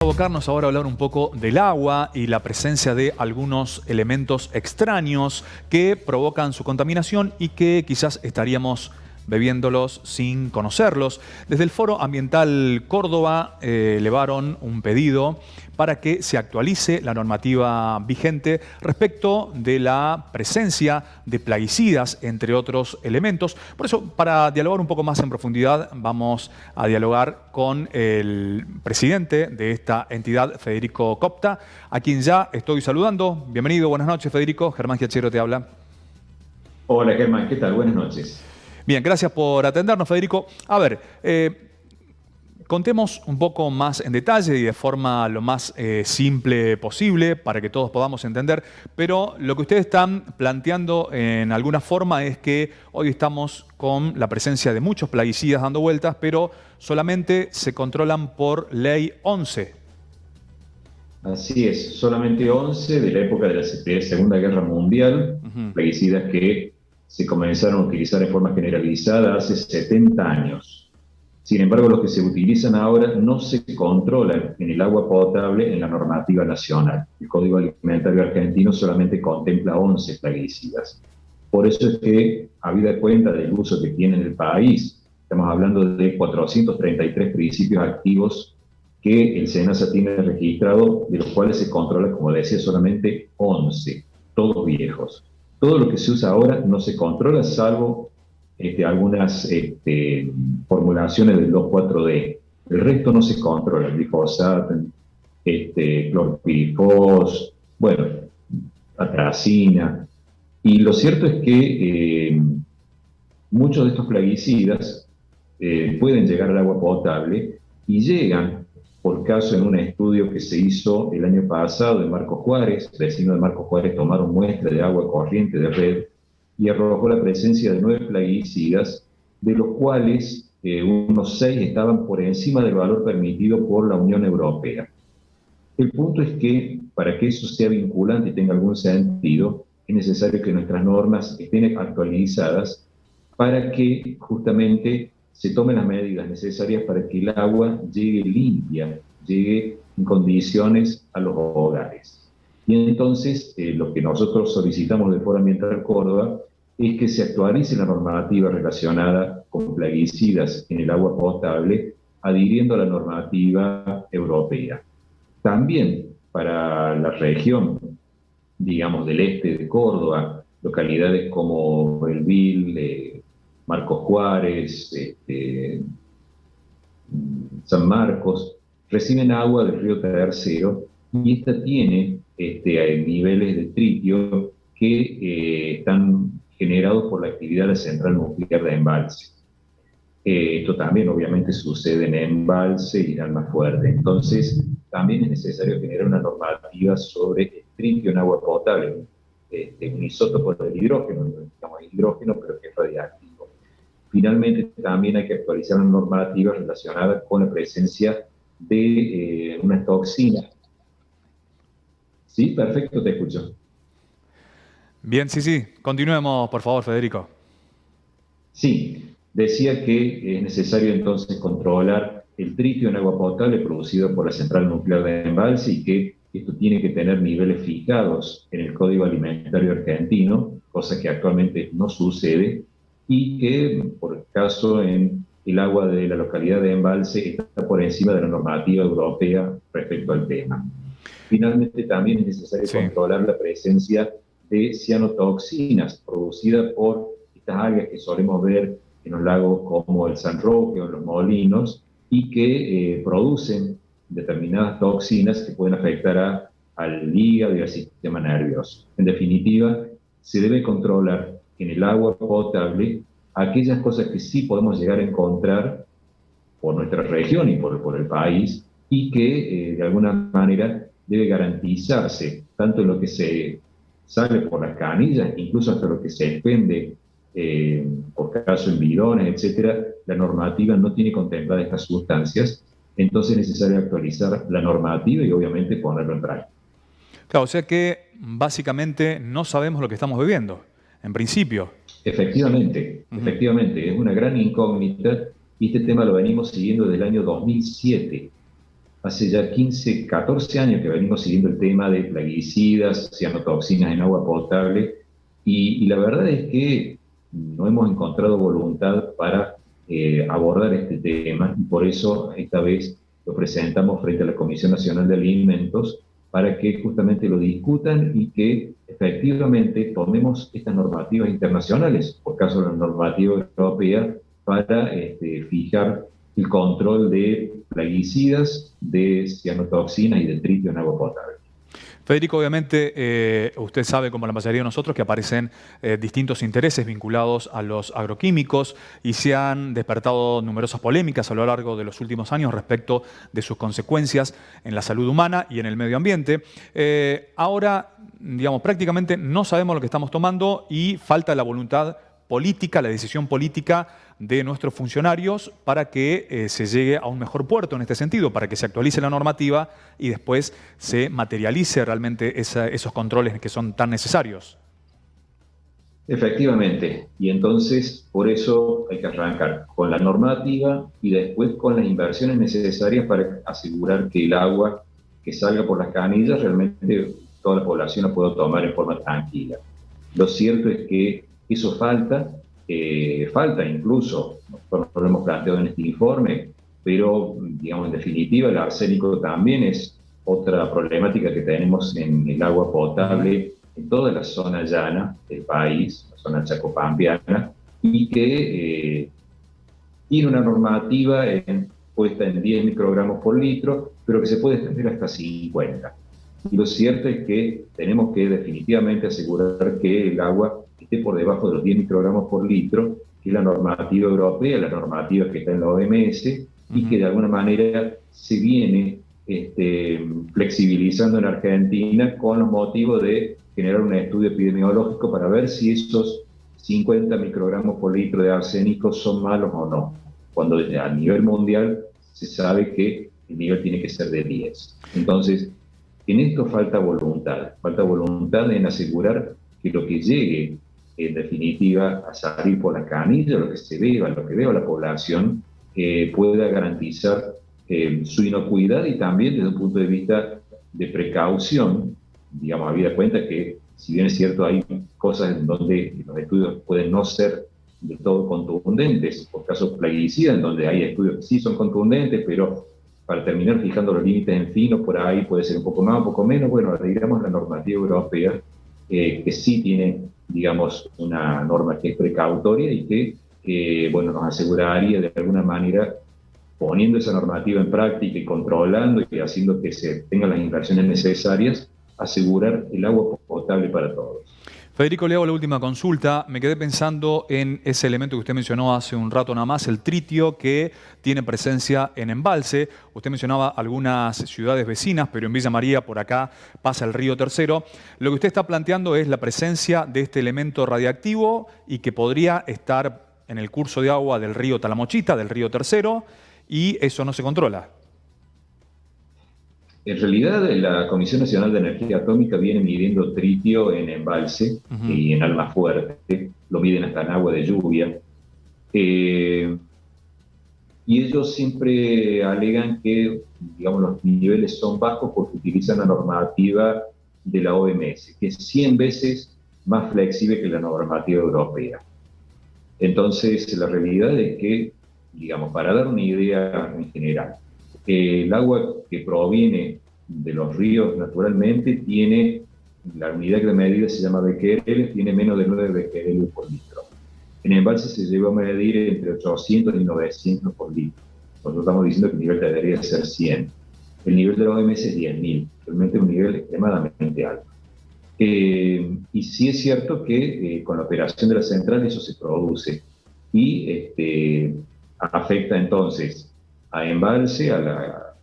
Abocarnos ahora a hablar un poco del agua y la presencia de algunos elementos extraños que provocan su contaminación y que quizás estaríamos bebiéndolos sin conocerlos. Desde el Foro Ambiental Córdoba elevaron un pedido para que se actualice la normativa vigente respecto de la presencia de plaguicidas, entre otros elementos. Por eso, para dialogar un poco más en profundidad, vamos a dialogar con el presidente de esta entidad, Federico Copta, a quien ya estoy saludando. Bienvenido, buenas noches, Federico. Germán Giachero te habla. Hola, Germán, ¿qué tal? Buenas noches. Bien, gracias por atendernos, Federico. A ver, contemos un poco más en detalle y de forma lo más simple posible para que todos podamos entender, pero lo que ustedes están planteando en alguna forma es que hoy estamos con la presencia de muchos plaguicidas dando vueltas, pero solamente se controlan por ley 11. Así es, solamente 11 de la época de la Segunda Guerra Mundial, plaguicidas que se comenzaron a utilizar en forma generalizada hace 70 años. Sin embargo, los que se utilizan ahora no se controlan en el agua potable en la normativa nacional. El Código Alimentario Argentino solamente contempla 11 plaguicidas. Por eso es que, habida cuenta del uso que tiene en el país, estamos hablando de 433 principios activos que el SENASA tiene registrado, de los cuales se controla, como decía, solamente 11, todos viejos. Todo lo que se usa ahora no se controla, salvo algunas formulaciones del 2,4-D. El resto no se controla, glifosato, clorpirifos, bueno, atracina. Y lo cierto es que muchos de estos plaguicidas pueden llegar al agua potable y llegan, por caso, en un estudio que se hizo el año pasado de Marcos Juárez. Vecinos de Marcos Juárez tomaron muestra de agua corriente de red y arrojó la presencia de 9 plaguicidas, de los cuales unos 6 estaban por encima del valor permitido por la Unión Europea. El punto es que, para que eso sea vinculante y tenga algún sentido, es necesario que nuestras normas estén actualizadas para que justamente se tomen las medidas necesarias para que el agua llegue limpia, llegue en condiciones a los hogares. Y entonces, lo que nosotros solicitamos del Foro Ambiental Córdoba es que se actualice la normativa relacionada con plaguicidas en el agua potable, adhiriendo a la normativa europea. También para la región, digamos, del este de Córdoba, localidades como El Vil, Marcos Juárez, San Marcos, reciben agua del río Tercero, y esta tiene niveles de tritio que están generados por la actividad de la central nuclear de embalse. Esto también obviamente sucede en embalse y en Almafuerte. Entonces, también es necesario generar una normativa sobre el tritio en agua potable, un isótopo del hidrógeno, digamos hidrógeno, pero que es radiactivo. Finalmente, también hay que actualizar la normativa relacionada con la presencia de unas toxinas. Sí, perfecto, te escucho. Bien, sí. Continuemos, por favor, Federico. Sí, decía que es necesario entonces controlar el tritio en agua potable producido por la central nuclear de embalse, y que esto tiene que tener niveles fijados en el Código Alimentario Argentino, cosa que actualmente no sucede, y que, por caso, en el agua de la localidad de embalse está por encima de la normativa europea respecto al tema. Finalmente, también es necesario controlar la presencia de cianotoxinas producidas por estas algas que solemos ver en los lagos como el San Roque o en los molinos, y que producen determinadas toxinas que pueden afectar al hígado y al sistema nervioso. En definitiva, se debe controlar en el agua potable aquellas cosas que sí podemos llegar a encontrar por nuestra región y por el país, y que de alguna manera debe garantizarse, tanto en lo que se sale por las canillas, incluso hasta lo que se expende por caso en bidones, etcétera. La normativa no tiene contempladas estas sustancias, entonces es necesario actualizar la normativa y obviamente ponerlo en práctica. Claro, o sea que básicamente no sabemos lo que estamos bebiendo, en principio. Efectivamente, es una gran incógnita, y este tema lo venimos siguiendo desde el año 2007. hace ya 15, 14 años que venimos siguiendo el tema de plaguicidas, cianotoxinas en agua potable, y la verdad es que no hemos encontrado voluntad para abordar este tema, y por eso esta vez lo presentamos frente a la Comisión Nacional de Alimentos para que justamente lo discutan y que efectivamente tomemos estas normativas internacionales, por caso de la normativa europea, para fijar el control de plaguicidas, de cianotoxinas y de tritio en agua potable. Federico, obviamente, usted sabe, como la mayoría de nosotros, que aparecen distintos intereses vinculados a los agroquímicos y se han despertado numerosas polémicas a lo largo de los últimos años respecto de sus consecuencias en la salud humana y en el medio ambiente. Ahora, digamos, prácticamente no sabemos lo que estamos tomando y falta la voluntad política, la decisión política de nuestros funcionarios para que se llegue a un mejor puerto en este sentido, para que se actualice la normativa y después se materialice realmente esos controles que son tan necesarios. Efectivamente, y entonces por eso hay que arrancar con la normativa y después con las inversiones necesarias para asegurar que el agua que salga por las canillas realmente toda la población la pueda tomar en forma tranquila. Lo cierto es que eso falta incluso, nosotros lo hemos planteado en este informe, pero digamos en definitiva el arsénico también es otra problemática que tenemos en el agua potable en toda la zona llana del país, la zona chacopampeana, y que tiene una normativa puesta en 10 microgramos por litro, pero que se puede extender hasta 50. Y lo cierto es que tenemos que definitivamente asegurar que el agua esté por debajo de los 10 microgramos por litro, que es la normativa europea, la normativa que está en la OMS, y que de alguna manera se viene flexibilizando en Argentina con los motivos de generar un estudio epidemiológico para ver si esos 50 microgramos por litro de arsénico son malos o no, cuando a nivel mundial se sabe que el nivel tiene que ser de 10. Entonces, en esto falta voluntad en asegurar que lo que llegue, en definitiva, a salir por la canilla, lo que se beba, lo que beba la población, pueda garantizar su inocuidad y también desde un punto de vista de precaución, digamos, habida cuenta que, si bien es cierto, hay cosas en donde los estudios pueden no ser de todo contundentes, por casos plaguicidas, en donde hay estudios que sí son contundentes, pero para terminar fijando los límites en fino, por ahí puede ser un poco más, un poco menos. Bueno, digamos la normativa europea, que sí tiene, digamos, una norma que es precautoria y que bueno, nos aseguraría de alguna manera, poniendo esa normativa en práctica y controlando y haciendo que se tengan las inversiones necesarias, asegurar el agua potable para todos. Federico, le hago la última consulta. Me quedé pensando en ese elemento que usted mencionó hace un rato nada más, el tritio, que tiene presencia en embalse. Usted mencionaba algunas ciudades vecinas, pero en Villa María, por acá, pasa el río Tercero. Lo que usted está planteando es la presencia de este elemento radiactivo y que podría estar en el curso de agua del río Talamochita, del río Tercero, y eso no se controla. En realidad, la Comisión Nacional de Energía Atómica viene midiendo tritio en embalse y en Almafuerte, lo miden hasta en agua de lluvia. Y ellos siempre alegan que, digamos, los niveles son bajos porque utilizan la normativa de la OMS, que es 100 veces más flexible que la normativa europea. Entonces, la realidad es que, digamos, para dar una idea en general, el agua que proviene de los ríos naturalmente tiene, la unidad de medida se llama becquereles, tiene menos de 9 becquereles por litro. En embalse se llegó a medir entre 800 y 900 por litro. Nosotros estamos diciendo que el nivel debería ser 100. El nivel de la OMS es 10.000, realmente un nivel extremadamente alto. Y sí es cierto que con la operación de la central eso se produce y afecta entonces a embalse, a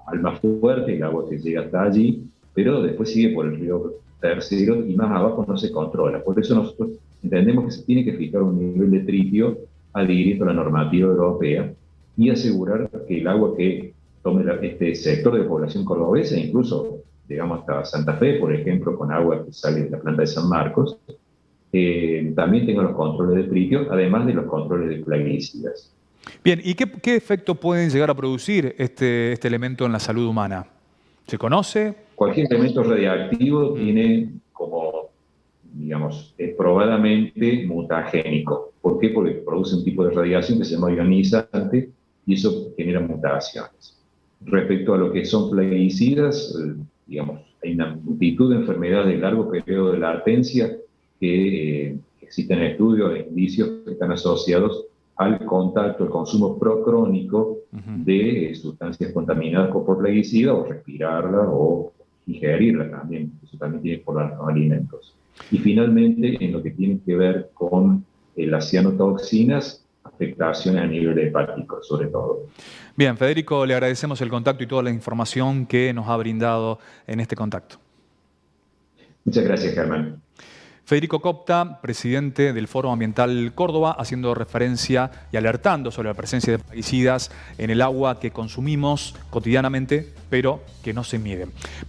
Almafuerte, el agua que llega hasta allí, pero después sigue por el río Tercero y más abajo no se controla. Por eso nosotros entendemos que se tiene que fijar un nivel de tritio adhiriendo a la normativa europea y asegurar que el agua que tome este sector de población cordobesa, incluso, digamos, hasta Santa Fe, por ejemplo, con agua que sale de la planta de San Marcos, también tenga los controles de tritio, además de los controles de plaguicidas. Bien, ¿y qué efecto pueden llegar a producir este elemento en la salud humana? ¿Se conoce? Cualquier elemento radiactivo tiene como, digamos, es probadamente mutagénico. ¿Por qué? Porque produce un tipo de radiación que se llama ionizante y eso genera mutaciones. Respecto a lo que son plaguicidas, digamos, hay una multitud de enfermedades de largo periodo de latencia que existen estudios e indicios que están asociados al contacto, al consumo procrónico de sustancias contaminadas por plaguicida o respirarla o ingerirla también. Eso también tiene por los alimentos. Y finalmente, en lo que tiene que ver con las cianotoxinas, afectaciones a nivel hepático, sobre todo. Bien, Federico, le agradecemos el contacto y toda la información que nos ha brindado en este contacto. Muchas gracias, Germán. Federico Copta, presidente del Foro Ambiental Córdoba, haciendo referencia y alertando sobre la presencia de plaguicidas en el agua que consumimos cotidianamente, pero que no se mide.